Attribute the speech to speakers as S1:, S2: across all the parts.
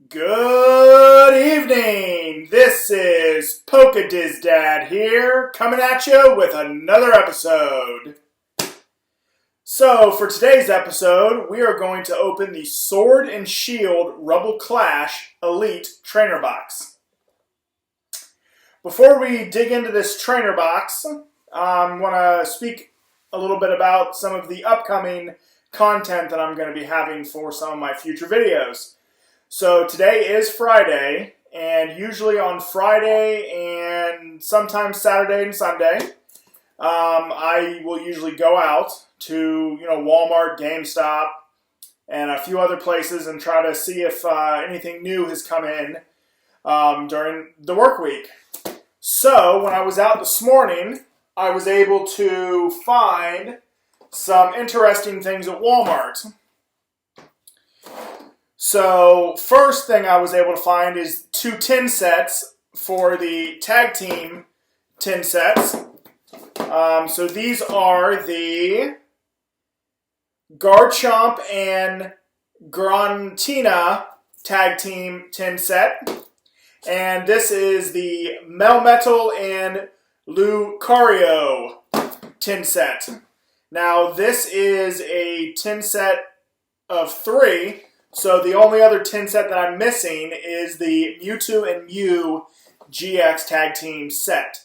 S1: Good evening. This is Dad here, coming at you with another episode. So, for today's episode, we are going to open the Sword and Shield Rebel Clash Elite Trainer Box. Before we dig into this trainer box, I want to speak a little bit about some of the upcoming content that I'm going to be having for some of my future videos. So today is Friday, and usually on Friday and sometimes Saturday and Sunday, I will usually go out to Walmart, GameStop, and a few other places and try to see if anything new has come in during the work week. So when I was out this morning, I was able to find some interesting things at Walmart. So, first thing I was able to find is 2 tin sets for the tag team tin sets. So these are the Garchomp and Grantina tag team tin set. And this is the Melmetal and Lucario tin set. Now, this is a tin set of 3. So the only other tin set that I'm missing is the Mewtwo and Mew GX Tag Team set.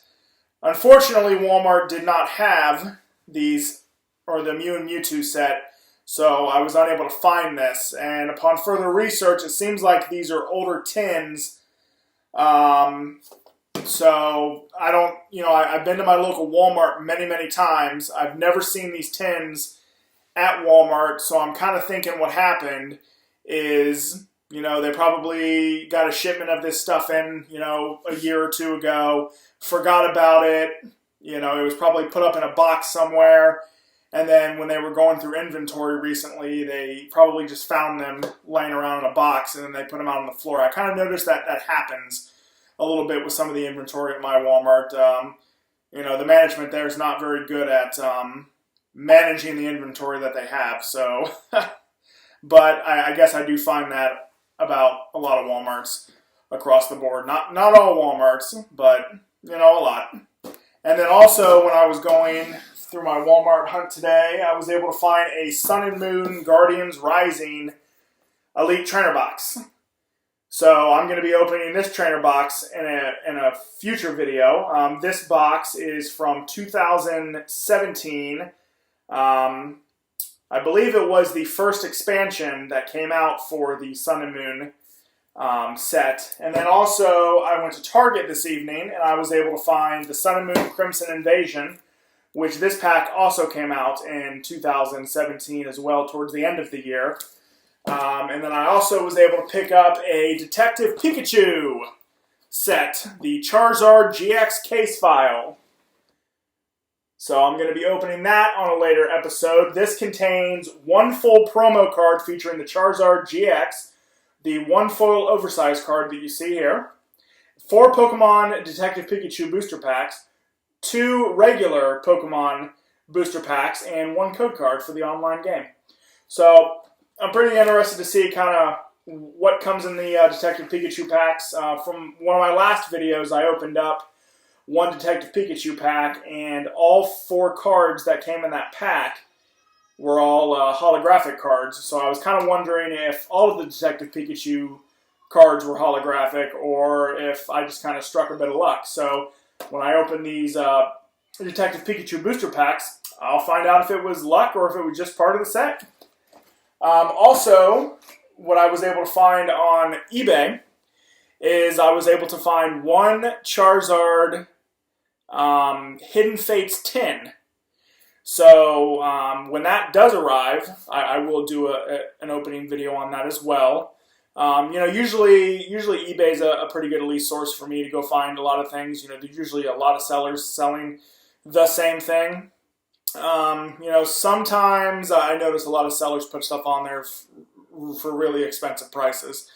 S1: Unfortunately, Walmart did not have these, or the Mew and Mewtwo set, so I was unable to find this. And upon further research, it seems like these are older tins. So I don't, I've been to my local Walmart many times. I've never seen these tins at Walmart, so I'm kind of thinking what happened is, they probably got a shipment of this stuff in, a year or two ago, forgot about it, it was probably put up in a box somewhere, and then when they were going through inventory recently, they probably just found them laying around in a box, and then they put them out on the floor. I kind of noticed that happens a little bit with some of the inventory at my Walmart. The management there is not very good at managing the inventory that they have, so... But I guess I do find that about a lot of Walmarts across the board. Not all Walmarts, but, a lot. And then also, when I was going through my Walmart hunt today, I was able to find a Sun and Moon Guardians Rising Elite Trainer Box. So I'm going to be opening this trainer box in a future video. This box is from 2017. I believe it was the first expansion that came out for the Sun and Moon set. And then also, I went to Target this evening, and I was able to find the Sun and Moon Crimson Invasion, which this pack also came out in 2017 as well, towards the end of the year. And then I also was able to pick up a Detective Pikachu set, the Charizard GX case file. So I'm going to be opening that on a later episode. This contains 1 full promo card featuring the Charizard GX, the 1 foil oversized card that you see here, 4 Pokemon Detective Pikachu booster packs, 2 regular Pokemon booster packs, and 1 code card for the online game. So I'm pretty interested to see kind of what comes in the Detective Pikachu packs. From one of my last videos, I opened up 1 Detective Pikachu pack, and all 4 cards that came in that pack were all holographic cards. So I was kind of wondering if all of the Detective Pikachu cards were holographic, or if I just kind of struck a bit of luck. So when I open these Detective Pikachu booster packs, I'll find out if it was luck or if it was just part of the set. Also, what I was able to find on eBay is I was able to find 1 Charizard Hidden Fates tin. So when that does arrive, I will do an opening video on that as well. Usually eBay's a pretty good lead source for me to go find a lot of things. There's usually a lot of sellers selling the same thing. Sometimes I notice a lot of sellers put stuff on there for really expensive prices.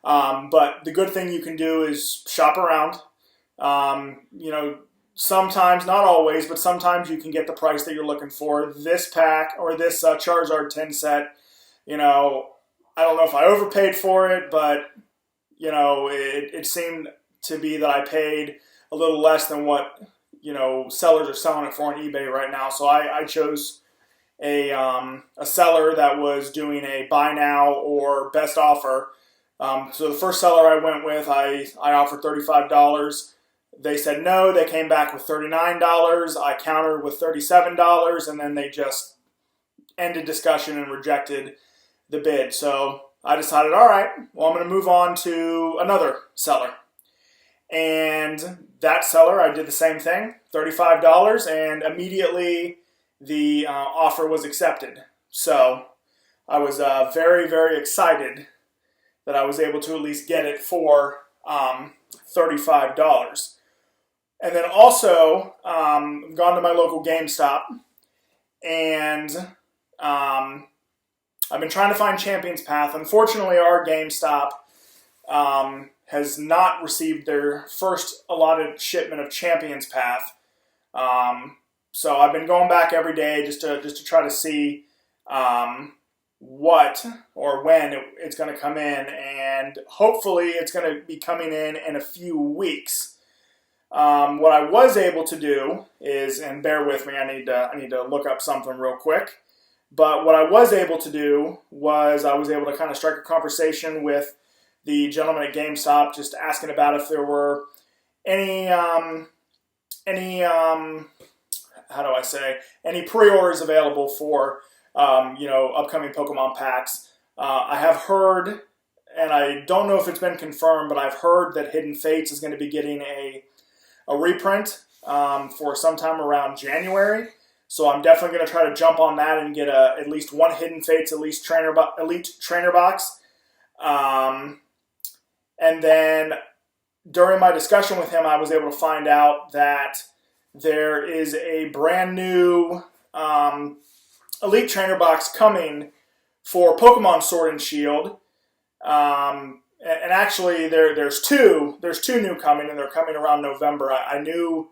S1: But the good thing you can do is shop around. Sometimes, not always, but sometimes you can get the price that you're looking for. This pack, or this Charizard tin set, I don't know if I overpaid for it, but you know, it seemed to be that I paid a little less than what, you know, sellers are selling it for on eBay right now. So I chose a seller that was doing a buy now or best offer. So the first seller I went with, I offered $35. They said no. They came back with $39. I countered with $37, and then they just ended discussion and rejected the bid. So I decided, all right, well, I'm going to move on to another seller. And that seller, I did the same thing, $35, and immediately the offer was accepted. So I was very, very excited that I was able to at least get it for $35. And then also, I've gone to my local GameStop, and I've been trying to find Champion's Path. Unfortunately, our GameStop has not received their first allotted shipment of Champion's Path. So I've been going back every day just to try to see what or when it's going to come in, and hopefully it's going to be coming in a few weeks. What I was able to do is, and bear with me, I need to look up something real quick. But what I was able to do was I was able to kind of strike a conversation with the gentleman at GameStop, just asking about if there were any pre-orders available for upcoming Pokemon packs. I have heard, and I don't know if it's been confirmed, but I've heard that Hidden Fates is going to be getting a reprint for sometime around January. So I'm definitely going to try to jump on that and get at least one Hidden Fates Elite Trainer box. And then during my discussion with him, I was able to find out that there is a brand new Elite Trainer box coming for Pokemon Sword and Shield. And actually, there's two new coming, and they're coming around November. I knew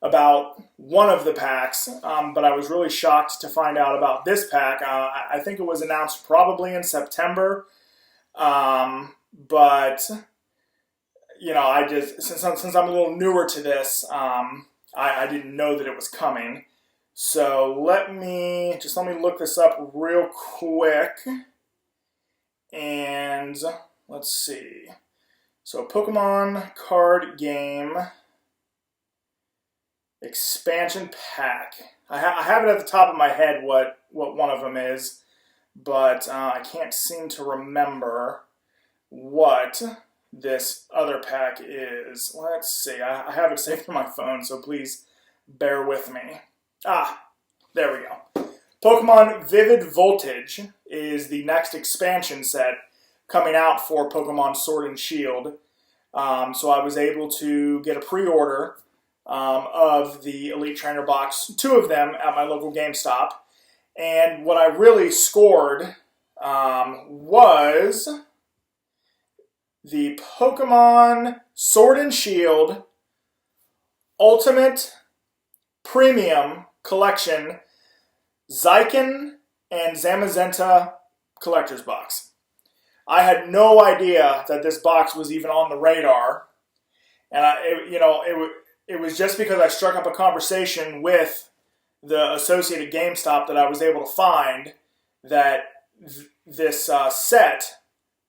S1: about one of the packs, but I was really shocked to find out about this pack. I think it was announced probably in September, but you know, I just since I'm a little newer to this, I didn't know that it was coming. So let me look this up real quick, and let's see. So Pokemon card game expansion pack. I have it at the top of my head what one of them is, but I can't seem to remember what this other pack is. Let's see. I have it saved on my phone, so please bear with me. There we go. Pokemon Vivid Voltage is the next expansion set coming out for Pokemon Sword and Shield. So I was able to get a pre-order of the Elite Trainer box, 2 of them at my local GameStop. And what I really scored was the Pokemon Sword and Shield Ultimate Premium Collection Zacian and Zamazenta Collector's Box. I had no idea that this box was even on the radar, and it was just because I struck up a conversation with the associated GameStop that I was able to find that this set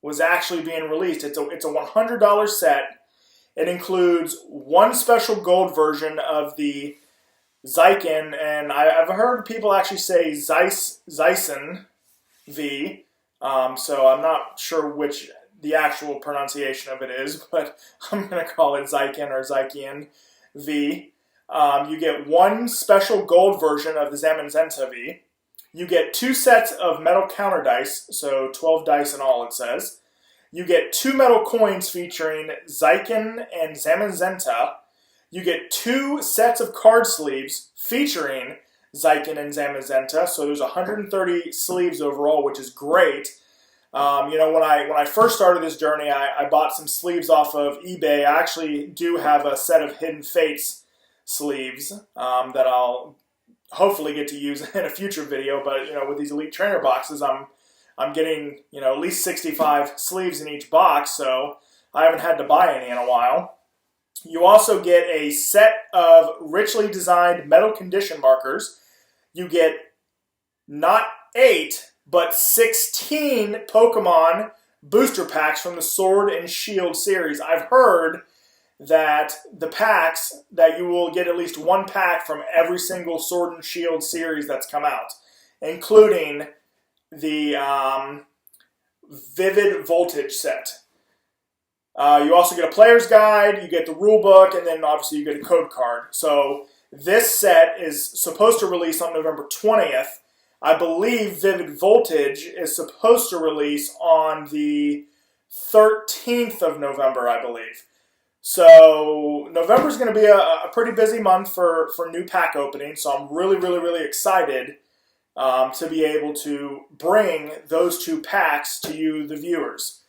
S1: was actually being released. It's a $100 set. It includes one special gold version of the Zacian, and I've heard people actually say Zacian V, so I'm not sure which the actual pronunciation of it is, but I'm going to call it Zacian or Zacian V. You get one special gold version of the Zamazenta V. You get 2 sets of metal counter dice, so 12 dice in all it says. You get 2 metal coins featuring Zacian and Zamazenta. You get 2 sets of card sleeves featuring Zacian and Zamazenta, so there's 130 sleeves overall, which is great. When I first started this journey, I bought some sleeves off of eBay. I actually do have a set of Hidden Fates sleeves that I'll hopefully get to use in a future video. But with these Elite Trainer boxes, I'm getting at least 65 sleeves in each box. So I haven't had to buy any in a while. You also get a set of richly designed metal condition markers. You get not 8, but 16 Pokemon booster packs from the Sword and Shield series. I've heard that the packs, that you will get at least one pack from every single Sword and Shield series that's come out, including the Vivid Voltage set. You also get a player's guide, you get the rule book, and then obviously you get a code card. So this set is supposed to release on November 20th. I believe Vivid Voltage is supposed to release on the 13th of November, I believe. So November is going to be a pretty busy month for new pack openings. So I'm really excited to be able to bring those 2 packs to you, the viewers.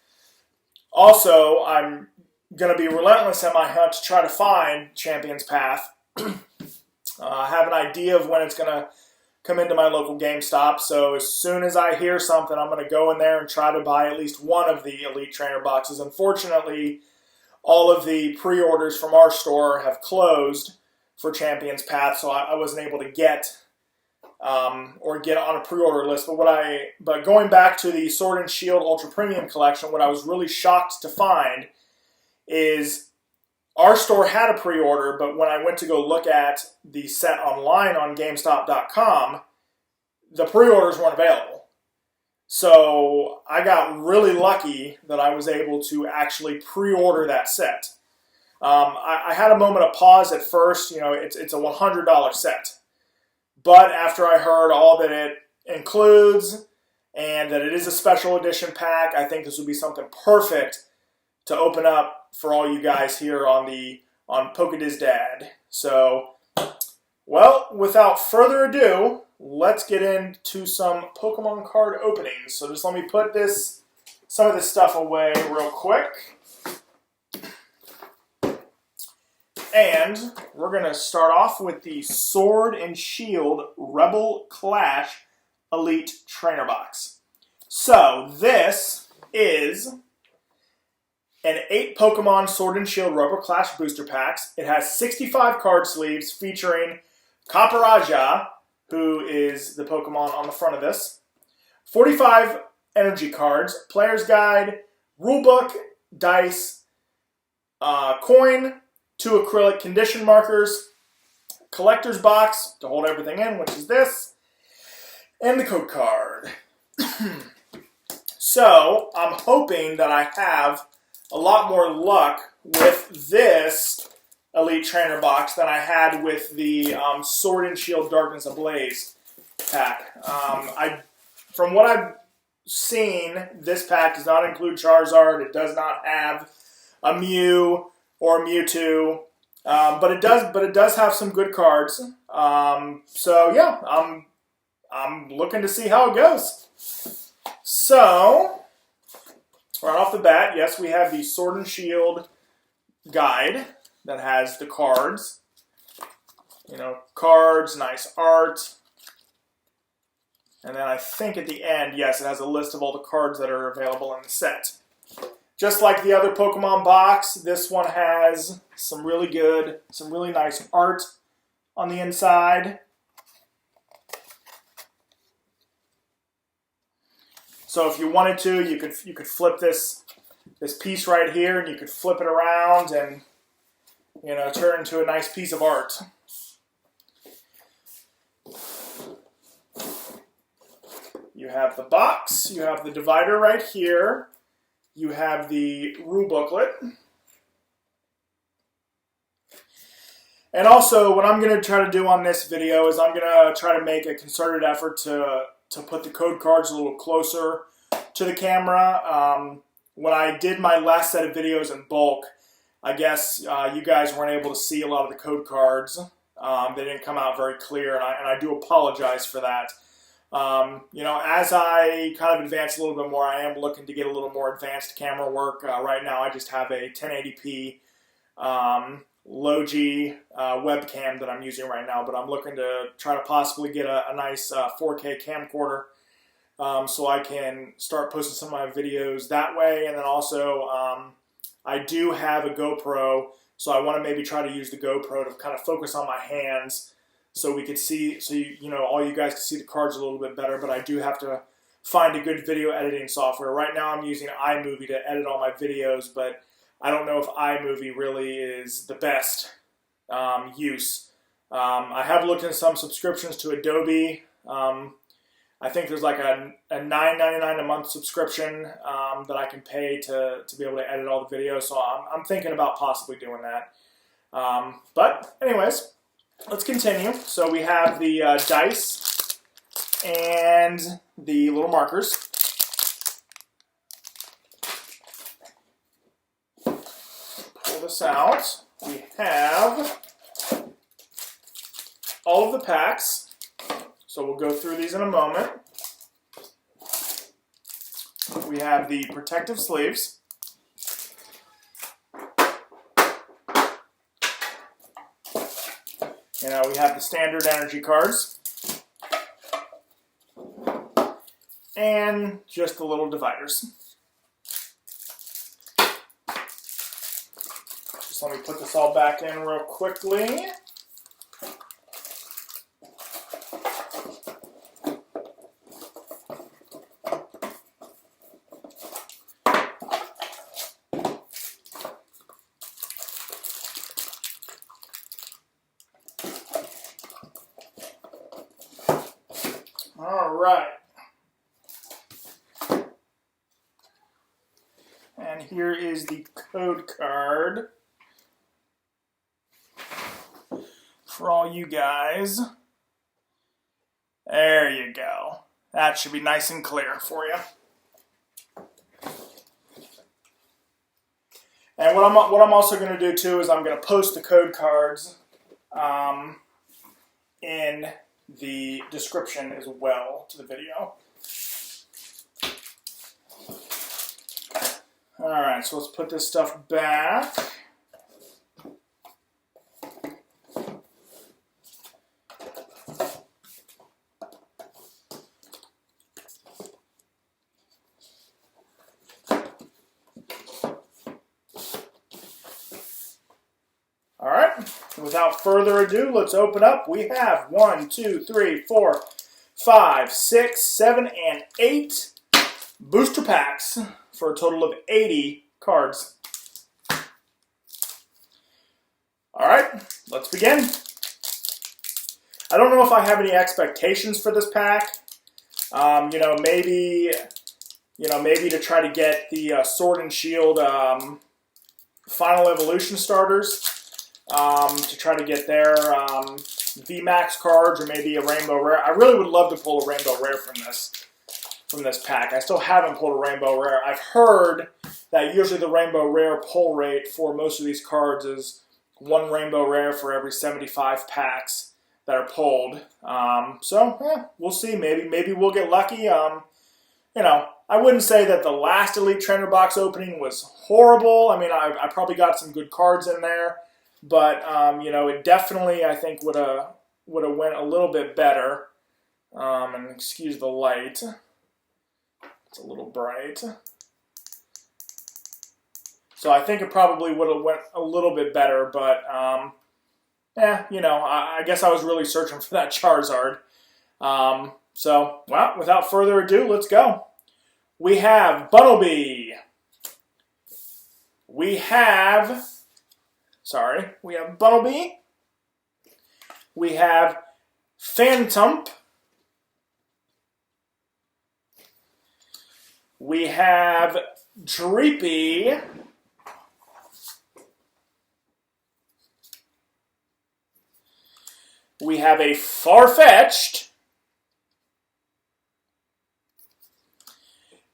S1: Also, I'm going to be relentless in my hunt to try to find Champion's Path. I have an idea of when it's going to come into my local GameStop, so as soon as I hear something, I'm going to go in there and try to buy at least one of the Elite Trainer boxes. Unfortunately, all of the pre-orders from our store have closed for Champion's Path, so I wasn't able to get or get on a pre-order list. But going back to the Sword and Shield Ultra Premium Collection, what I was really shocked to find is our store had a pre-order, but when I went to go look at the set online on GameStop.com, the pre-orders weren't available. So I got really lucky that I was able to actually pre-order that set. I had a moment of pause at first. You know, it's a $100 set. But after I heard all that it includes and that it is a special edition pack, I think this would be something perfect to open up for all you guys here on Pokediz Dad. So, well, without further ado, let's get into some Pokemon card openings. So just let me put some of this stuff away real quick. And we're going to start off with the Sword and Shield Rebel Clash Elite Trainer Box. So this is an 8 Pokemon Sword and Shield Rebel Clash booster packs. It has 65 card sleeves featuring Caparaja, who is the Pokemon on the front of this, 45 energy cards, player's guide, rulebook, dice, coin, 2 acrylic condition markers, collector's box to hold everything in, which is this, and the code card. So I'm hoping that I have a lot more luck with this Elite Trainer box than I had with the Sword and Shield Darkness Ablaze pack. From what I've seen, this pack does not include Charizard. It does not have a Mew or a Mewtwo, but it does have some good cards. So yeah, I'm looking to see how it goes. So right off the bat, yes, we have the Sword and Shield guide that has the cards. You know, cards, nice art. And then I think at the end, yes, it has a list of all the cards that are available in the set. Just like the other Pokemon box, this one has some really nice art on the inside. So if you wanted to, you could flip this piece right here, and you could flip it around and, you know, turn it into a nice piece of art. You have the box, you have the divider right here, you have the rule booklet. And also, what I'm going to try to do on this video is I'm going to try to make a concerted effort to put the code cards a little closer to the camera. When I did my last set of videos in bulk, I guess you guys weren't able to see a lot of the code cards. They didn't come out very clear, and I do apologize for that. You know, as I kind of advance a little bit more, I am looking to get a little more advanced camera work. Right now, I just have a 1080p low-G webcam that I'm using right now, but I'm looking to try to possibly get a nice 4K camcorder so I can start posting some of my videos that way, and then also I do have a GoPro, so I want to maybe try to use the GoPro to kind of focus on my hands so we could see, so all you guys can see the cards a little bit better, but I do have to find a good video editing software. Right now I'm using iMovie to edit all my videos, but I don't know if iMovie really is the best use. I have looked into some subscriptions to Adobe. I think there's like a $9.99 a month subscription that I can pay to be able to edit all the videos. So I'm thinking about possibly doing that. But anyways, let's continue. So we have the dice and the little markers. Pull this out. We have all of the packs. So we'll go through these in a moment. We have the protective sleeves. We have the standard energy cards. And just the little dividers. Just let me put this all back in real quickly. All right. And here is the code card for all you guys. There you go. That should be nice and clear for you. And what I'm also going to do too is I'm going to post the code cards in the description as well to the video. Alright, so let's put this stuff back. Alright, without further ado, let's open up. We have 1, 2, 3, 4, 5, 6, 7, and 8 booster packs for a total of 80 cards. Alright, let's begin. I don't know if I have any expectations for this pack. Maybe to try to get the Sword and Shield Final Evolution starters. To try to get their VMAX cards or maybe a Rainbow Rare. I really would love to pull a Rainbow Rare from this pack. I still haven't pulled a Rainbow Rare. I've heard that usually the Rainbow Rare pull rate for most of these cards is 1 Rainbow Rare for every 75 packs that are pulled. We'll see. Maybe we'll get lucky. I wouldn't say that the last Elite Trainer box opening was horrible. I mean, I probably got some good cards in there. But, it definitely, I think, would have went a little bit better. And excuse the light. It's a little bright. So I think it probably would have went a little bit better. But, I guess I was really searching for that Charizard. Without further ado, let's go. We have Bunnelby. We have Bunnelby. We have Phantump. We have Dreepy. We have a Farfetch'd.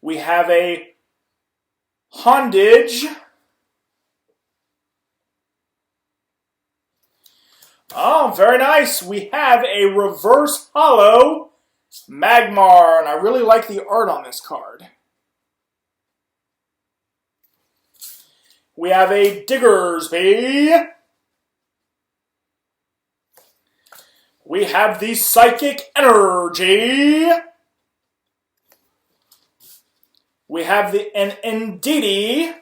S1: We have a Hondage. Oh, very nice. We have a reverse holo Magmar, and I really like the art on this card. We have a Diggersby. We have the Psychic Energy. We have an Indeedee.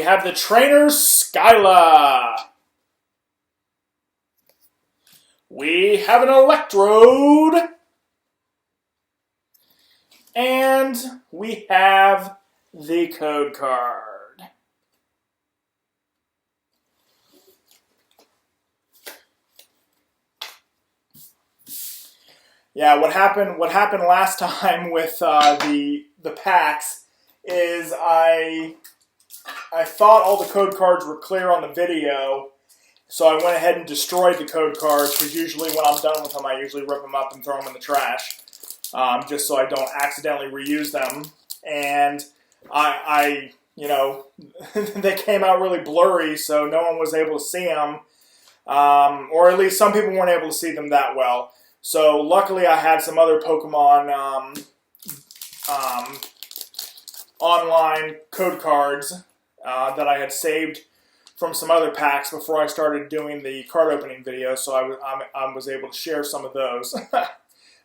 S1: have the Trainer Skyla. We have an Electrode. And we have the code card. Yeah, what happened last time with the packs is I thought all the code cards were clear on the video, so I went ahead and destroyed the code cards, because usually when I'm done with them, I usually rip them up and throw them in the trash, just so I don't accidentally reuse them. And I you know, they came out really blurry, so no one was able to see them, or at least some people weren't able to see them that well. So luckily I had some other Pokemon online code cards that I had saved from some other packs before I started doing the card opening video, so I was able to share some of those.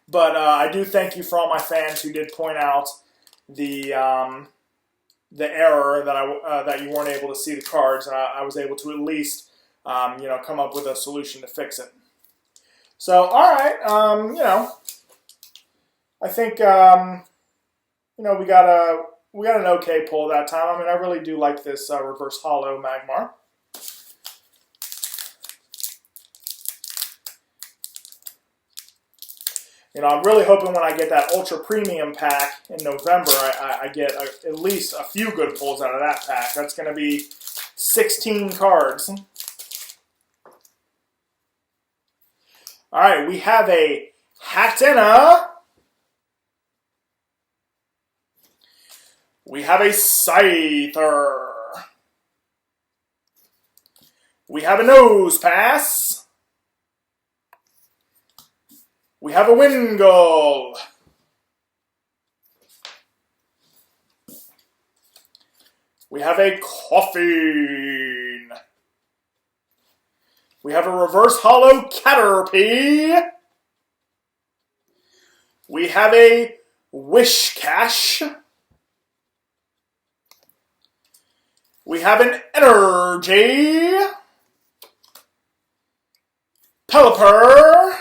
S1: But I do thank you for all my fans who did point out the error that you weren't able to see the cards, and I was able to at least you know, come up with a solution to fix it. So, all right, you know, I think you know, we got an okay pull that time. I mean, I really do like this reverse holo Magmar. You know, I'm really hoping when I get that Ultra Premium pack in November, I get at least a few good pulls out of that pack. That's going to be 16 cards. All right, we have a Hatenna. We have a Scyther. We have a Nose Pass. We have a Wingull. We have a Coffin. We have a reverse holo Caterpie. We have a Wishcash. We have an Energy. Pelipper.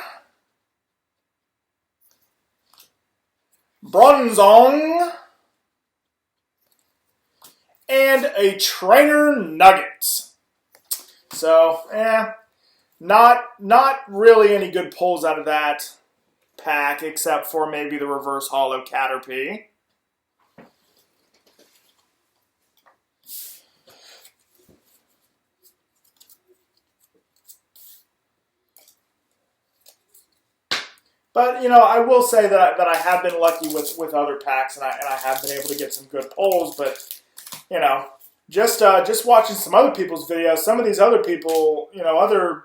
S1: Bronzong. And a Trainer Nugget. So, not really any good pulls out of that pack, except for maybe the reverse holo Caterpie. But, you know, I will say that I have been lucky with other packs, and I have been able to get some good pulls. But, you know, just watching some other people's videos, some of these other people, you know, other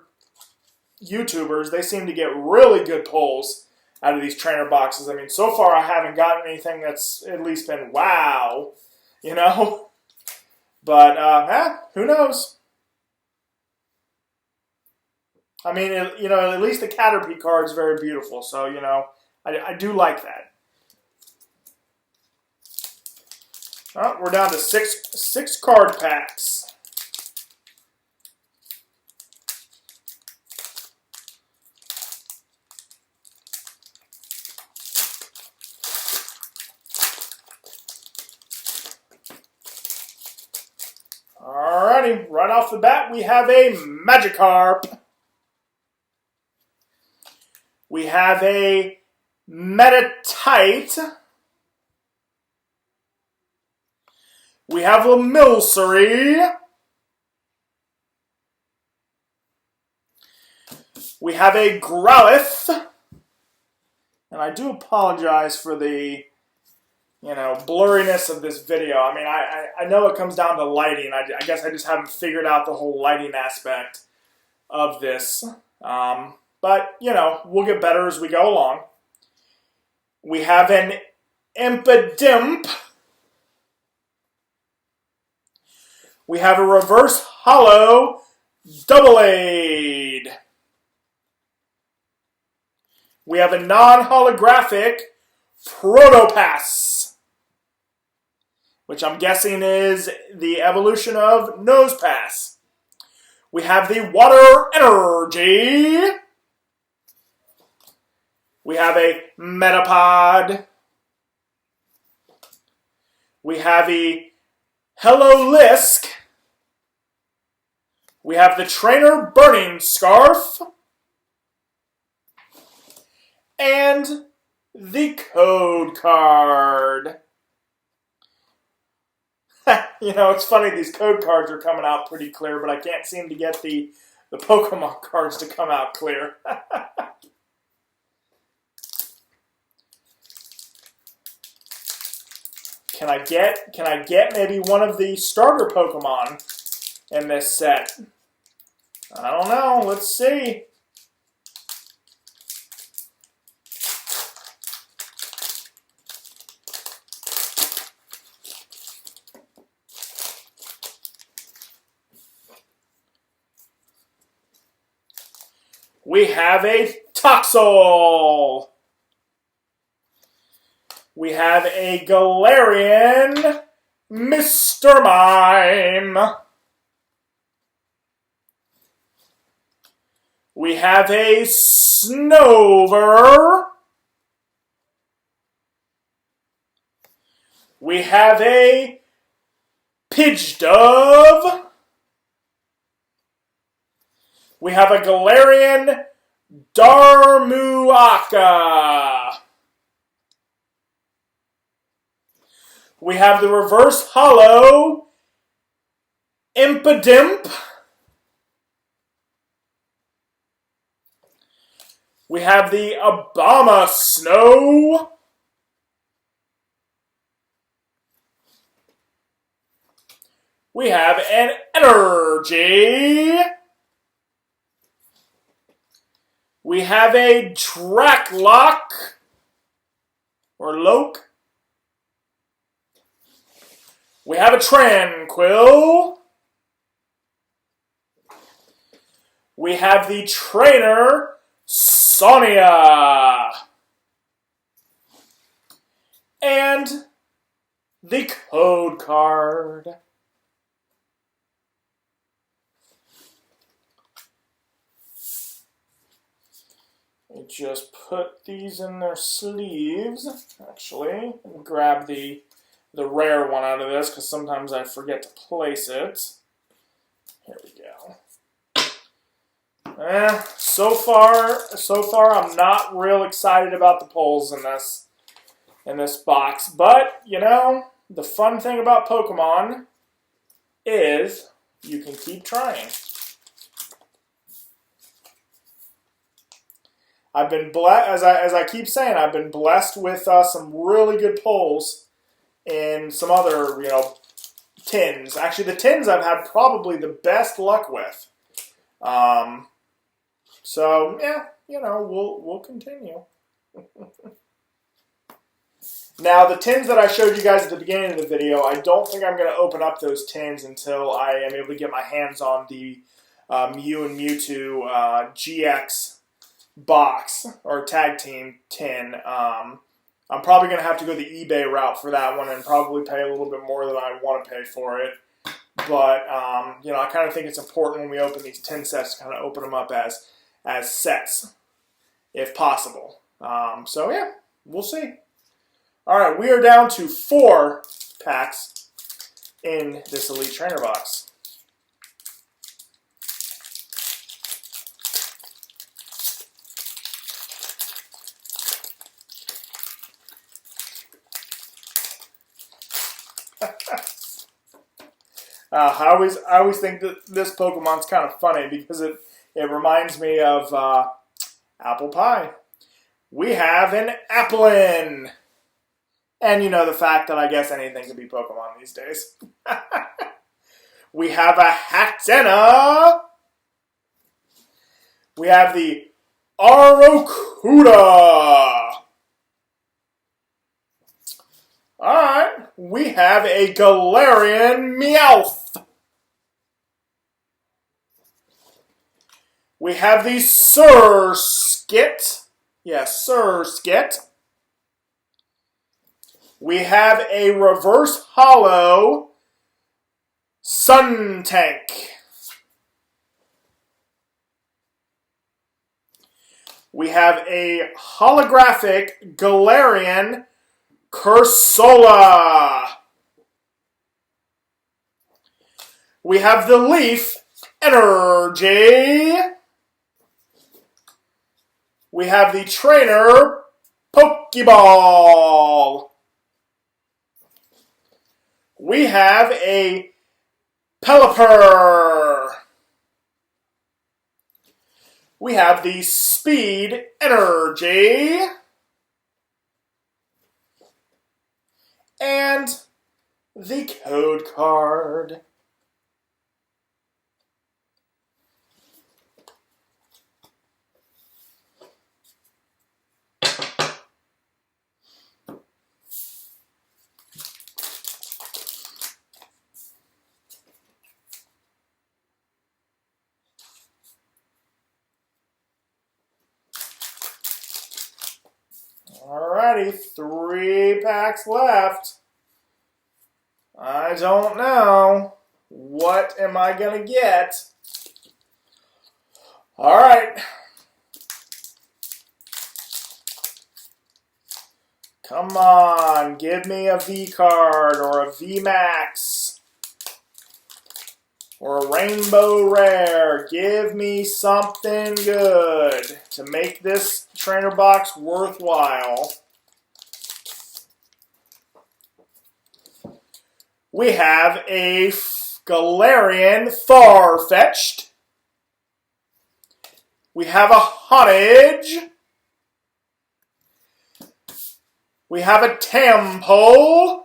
S1: YouTubers, they seem to get really good pulls out of these trainer boxes. I mean, so far I haven't gotten anything that's at least been wow, you know. But, who knows? I mean, you know, at least the Caterpie card is very beautiful. So, you know, I do like that. Well, we're down to six card packs. Alrighty, right off the bat, we have a Magikarp. We have a Metatite. We have a Milcery. We have a Growlithe. And I do apologize for the, you know, blurriness of this video. I mean, I know it comes down to lighting. I guess I just haven't figured out the whole lighting aspect of this. But, you know, we'll get better as we go along. We have an Impidimp. We have a reverse holo Doublade. We have a non-holographic Protopass. which I'm guessing is the evolution of Nosepass. We have the Water Energy. We have a Metapod. We have a Hello Lisk. We have the Trainer Burning Scarf. And the Code Card. You know, it's funny, these code cards are coming out pretty clear, but I can't seem to get the Pokemon cards to come out clear. Can I get maybe one of the starter Pokemon in this set? I don't know. Let's see. We have a Toxel. We have a Galarian Mr. Mime. We have a Snover. We have a Pidgeydove. We have a Galarian Darumaka. We have the Reverse Hollow Impidimp. We have the Obama Snow. We have an Energy. We have a Dracloak, or Loke. We have a Tranquill. We have the Trainer, Sonia. And the Code Card. We just put these in their sleeves, actually, and grab the rare one out of this, because sometimes I forget to place it. Here we go. So far, I'm not real excited about the pulls in this box. But, you know, the fun thing about Pokemon is you can keep trying. I've been blessed, as I keep saying, I've been blessed with some really good pulls in some other, you know, tins. Actually, the tins I've had probably the best luck with. So yeah, you know, we'll continue. Now, the tins that I showed you guys at the beginning of the video, I don't think I'm going to open up those tins until I am able to get my hands on the Mew and Mewtwo GX box or tag team tin. I'm probably going to have to go the eBay route for that one and probably pay a little bit more than I want to pay for it. But, you know, I kind of think it's important when we open these tin sets to kind of open them up as sets, if possible. So, yeah, we'll see. All right, we are down to 4 packs in this Elite Trainer box. I always think that this Pokemon's kind of funny because it reminds me of apple pie. We have an Applin. And you know the fact that I guess anything can be Pokemon these days. We have a Hatenna. We have the Arrokuda. Alright, we have a Galarian Meowth. We have the Surskit. Yes, Surskit. We have a reverse hollow Sun Tank. We have a holographic Galarian Cursola. We have the Leaf Energy. We have the Trainer Pokeball. We have a Pelipper. We have the Speed Energy. And the code card. Alrighty, 3 packs left. I don't know. What am I going to get? Alright. Come on, give me a V card or a V Max or a Rainbow Rare. Give me something good to make this trainer box worthwhile. We have a Galarian Farfetch'd. We have a Honedge. We have a Tampole.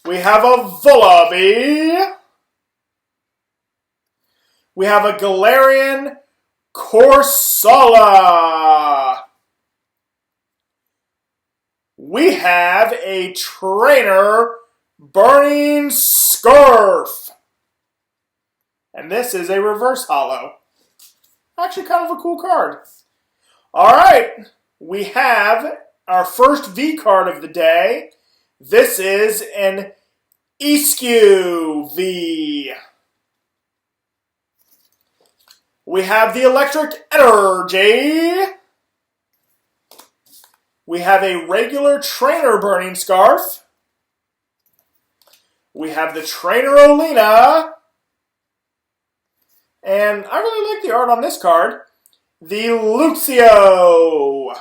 S1: We have a Vullaby. We have a Galarian Corsola. We have a Trainer Burning Scarf. And this is a reverse holo. Actually kind of a cool card. Alright, we have our first V card of the day. This is an Eskew V. We have the Electric Energy. We have a regular Trainer Burning Scarf. We have the Trainer Olina. And I really like the art on this card. The Luxio.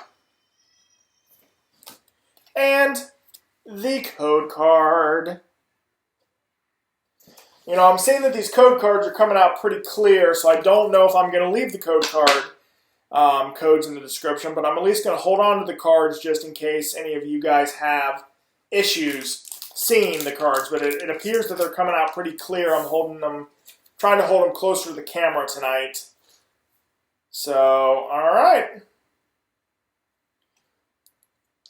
S1: And the code card. You know, I'm saying that these code cards are coming out pretty clear, so I don't know if I'm going to leave the code card codes in the description, but I'm at least going to hold on to the cards just in case any of you guys have issues seeing the cards. But it appears that they're coming out pretty clear. I'm trying to hold them closer to the camera tonight. So, alright.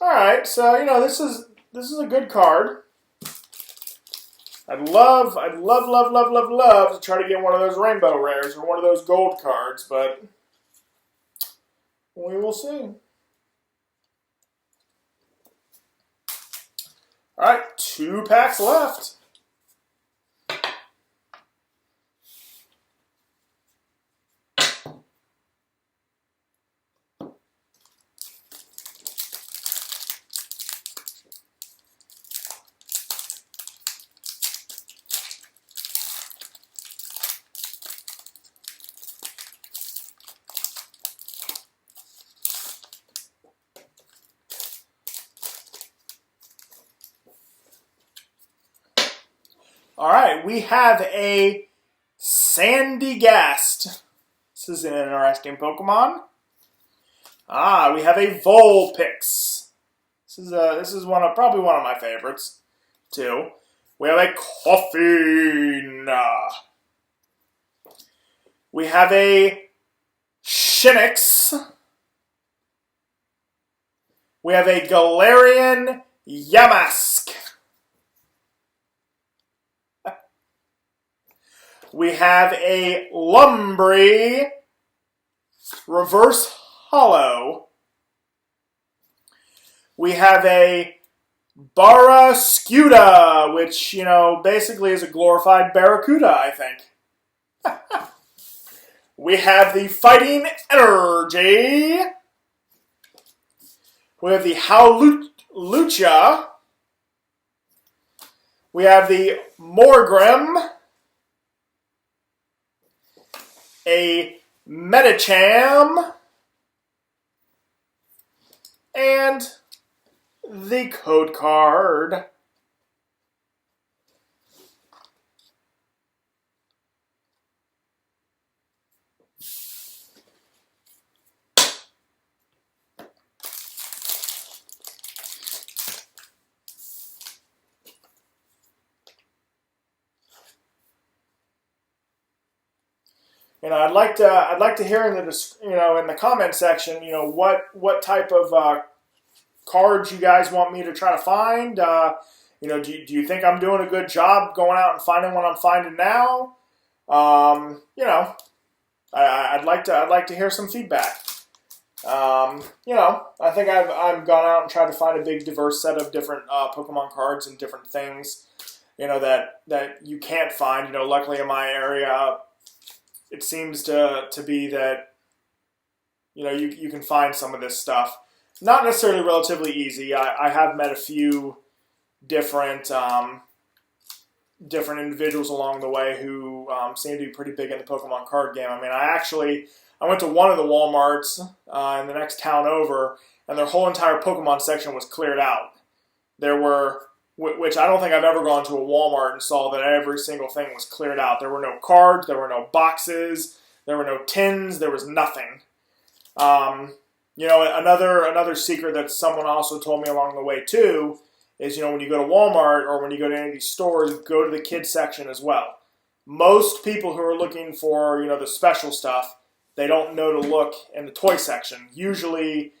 S1: Alright, so, you know, this is a good card. I'd love to try to get one of those rainbow rares or one of those gold cards, but we will see. Alright, 2 packs left. Alright, we have a Sandygast. This is an interesting Pokemon. We have a Vulpix. This is probably one of my favorites, too. We have a Koffing. We have a Shinx. We have a Galarian Yamask. We have a Lumbray Reverse Holo. We have a Barraskewda, which, basically is a glorified Barracuda, I think. We have the Fighting Energy. We have the Howlucha. We have the Morgrim. A Medicham. And the code card. I'd like to hear in the comment section, what type of cards you guys want me to try to find. Do you think I'm doing a good job going out and finding what I'm finding now? I'd like to hear some feedback. I think I've gone out and tried to find a big diverse set of different Pokemon cards and different things, that you can't find. Luckily in my area, it seems to be that, you can find some of this stuff. Not necessarily relatively easy. I have met a few different individuals along the way who seem to be pretty big in the Pokemon card game. I went to one of the Walmarts in the next town over, and their whole entire Pokemon section was cleared out. There were, which I don't think I've ever gone to a Walmart and saw that every single thing was cleared out. There were no cards, there were no boxes, there were no tins, there was nothing. Another secret that someone also told me along the way too is, when you go to Walmart or when you go to any of these stores, go to the kids section as well. Most people who are looking for, the special stuff, they don't know to look in the toy section. Usually,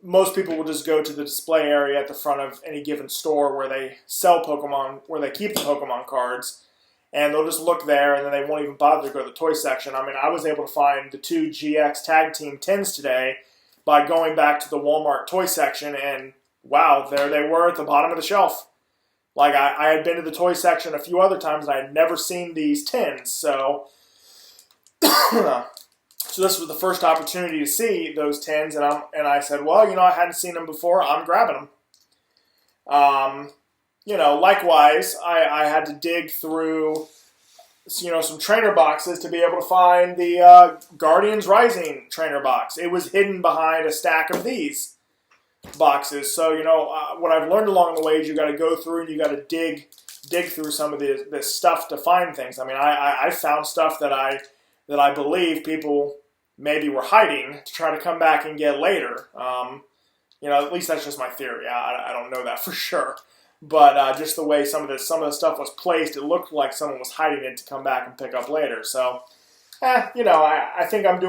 S1: most people will just go to the display area at the front of any given store where they sell Pokemon, where they keep the Pokemon cards, and they'll just look there, and then they won't even bother to go to the toy section. I was able to find the 2 GX Tag Team tins today by going back to the Walmart toy section, and wow, there they were at the bottom of the shelf. Like, I had been to the toy section a few other times, and I had never seen these tins, so so this was the first opportunity to see those tins, and I said, well, I hadn't seen them before, I'm grabbing them. Likewise, I had to dig through, some trainer boxes to be able to find the Guardians Rising trainer box. It was hidden behind a stack of these boxes. So, what I've learned along the way is you got to go through and you got to dig through some of this stuff to find things. I found stuff that I believe people maybe were hiding to try to come back and get later. At least that's just my theory. I don't know that for sure. But just the way some of the stuff was placed, it looked like someone was hiding it to come back and pick up later. So, I think I'm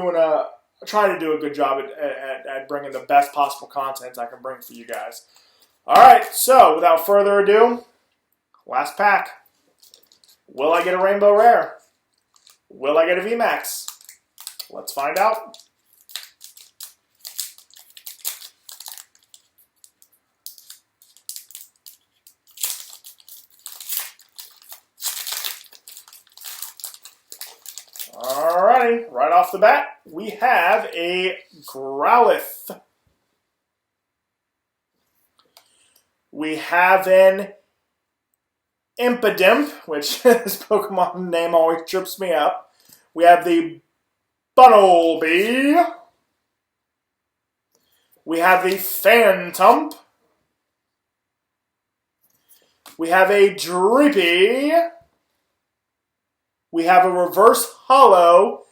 S1: trying to do a good job at bringing the best possible content I can bring for you guys. All right, so without further ado, last pack. Will I get a Rainbow Rare? Will I get a VMAX? Let's find out. Alrighty, right off the bat, we have a Growlithe. We have an Impidimp, which this Pokemon name always trips me up. We have the Bunnelby. We have the Phantump. We have a Dreepy. We have a Reverse Hollow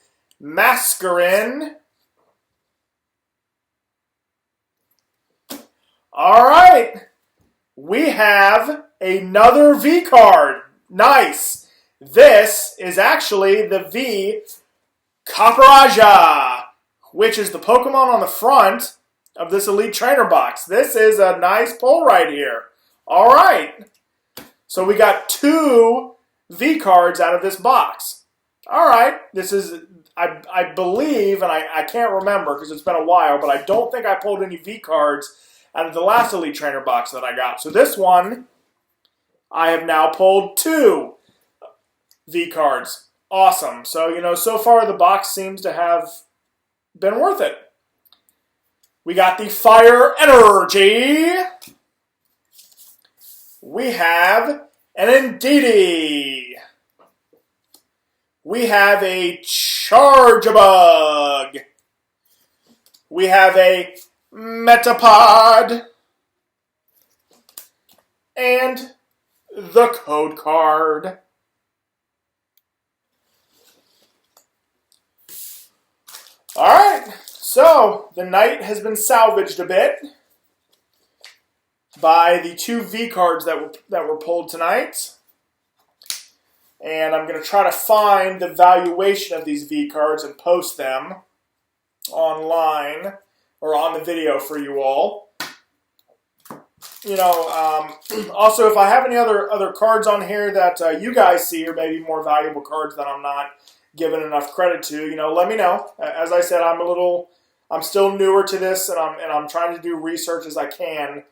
S1: Mascarin. All right. We have another V card. Nice. This is actually the V Capparaja, which is the Pokemon on the front of this Elite Trainer box. This is a nice pull right here. All right. So we got 2 V cards out of this box. All right. This is, I believe, and I can't remember because it's been a while, but I don't think I pulled any V cards out of the last Elite Trainer box that I got. So this one, I have now pulled 2 V cards. Awesome. So, so far the box seems to have been worth it. We got the Fire Energy. We have an Indeedee. We have a Charge-a-Bug. We have a Metapod. And the code card. Alright, so the night has been salvaged a bit by the 2 V cards that were pulled tonight. And I'm going to try to find the valuation of these V cards and post them online or on the video for you all. Also, if I have any other cards on here that you guys see are maybe more valuable cards that I'm not given enough credit to, let me know. As I said, I'm still newer to this, and I'm trying to do research as I can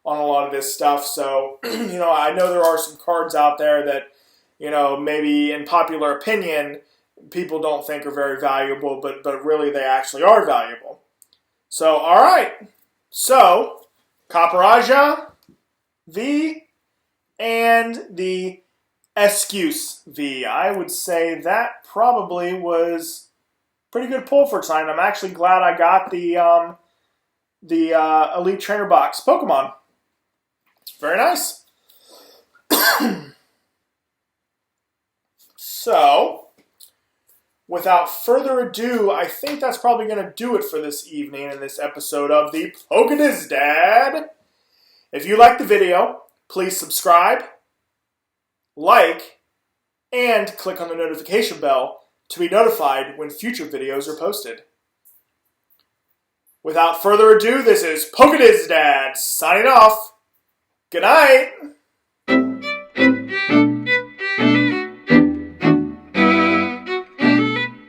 S1: on a lot of this stuff. So, I know there are some cards out there that, maybe in popular opinion, people don't think are very valuable, but really they actually are valuable. So, all right. So, Caparaja V and the Excuse V. I would say that probably was a pretty good pull for tonight. I'm actually glad I got the Elite Trainer box Pokemon. Very nice. So, without further ado, I think that's probably going to do it for this evening in this episode of the Pokédex. If you liked the video, please subscribe, like, and click on the notification bell to be notified when future videos are posted. Without further ado, this is Pokédex signing off. Good night!